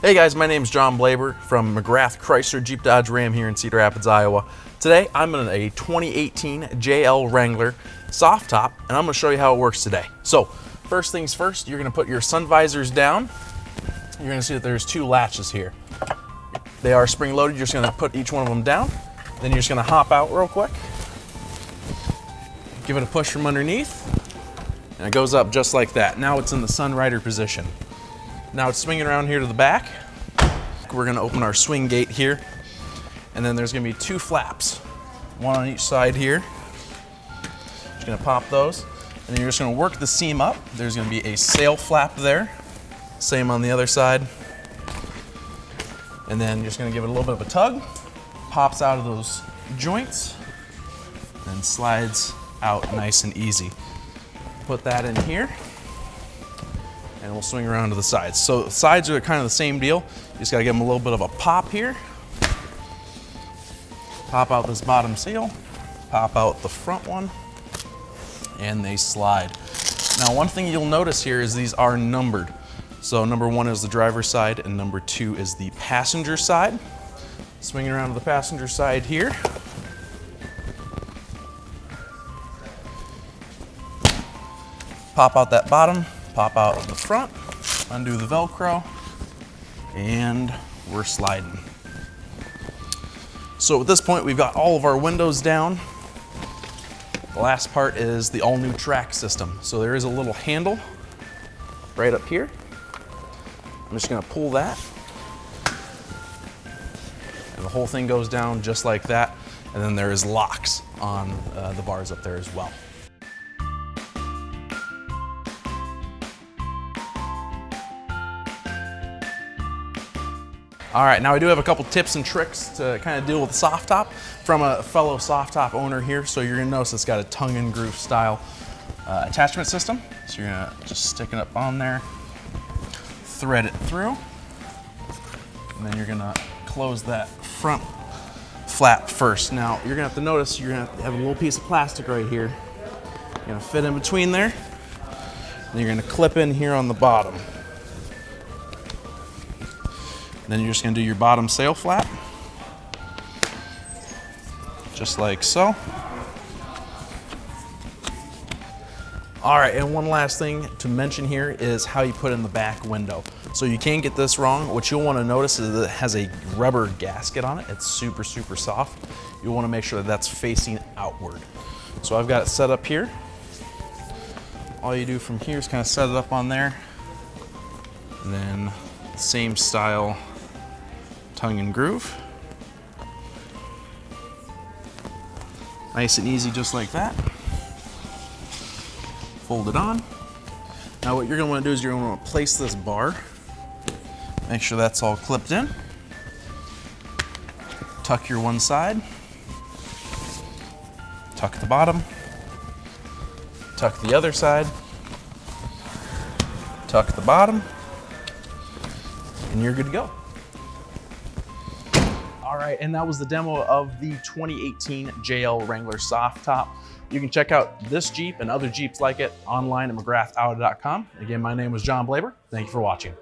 Hey guys, my name is John Blaber from McGrath Chrysler Jeep Dodge Ram here in Cedar Rapids, Iowa. Today I'm in a 2018 JL Wrangler soft top, and I'm going to show you how it works today. So first things first, you're going to put your sun visors down. You're going to see that there's two latches here. They are spring loaded. You're just going to put each one of them down. Then you're just going to hop out real quick. Give it a push from underneath, and it goes up just like that. Now it's in the Sunrider position. Now it's swinging around here to the back. We're gonna open our swing gate here, and then there's gonna be two flaps, one on each side here. Just gonna pop those, and then you're just gonna work the seam up. There's gonna be a sail flap there, same on the other side. And then you're just gonna give it a little bit of a tug, pops out of those joints, and slides out nice and easy. Put that in here, and we'll swing around to the sides. So the sides are kind of the same deal. You just gotta give them a little bit of a pop here. Pop out this bottom seal, pop out the front one, and they slide. Now one thing you'll notice here is these are numbered. So number 1 is the driver's side, and number 2 is the passenger side. Swinging around to the passenger side here. Pop out that bottom, pop out the front, undo the Velcro, and we're sliding. So at this point, we've got all of our windows down. The last part is the all-new track system. So there is a little handle right up here. I'm just gonna pull that, and the whole thing goes down just like that. And then there is locks on the bars up there as well. All right, now I do have a couple tips and tricks to kind of deal with the soft top from a fellow soft top owner here. So you're gonna notice it's got a tongue and groove style attachment system. So you're gonna just stick it up on there, thread it through, and then you're gonna close that front flap first. Now you're gonna have to notice you're gonna have a little piece of plastic right here. You're gonna fit in between there, and you're gonna clip in here on the bottom. Then you're just gonna do your bottom sail flap, just like so. All right, and one last thing to mention here is how you put in the back window. So you can get this wrong. What you'll wanna notice is that it has a rubber gasket on it. It's super, super soft. You'll wanna make sure that that's facing outward. So I've got it set up here. All you do from here is kind of set it up on there, and then same style tongue and groove. Nice and easy, just like that. Fold it on. Now what you're gonna wanna do is you're gonna wanna place this bar. Make sure that's all clipped in. Tuck your one side. Tuck the bottom. Tuck the other side. Tuck the bottom. And you're good to go. All right, and that was the demo of the 2018 JL Wrangler soft top. You can check out this Jeep and other Jeeps like it online at McGrathAuto.com. Again, my name was John Blaber. Thank you for watching.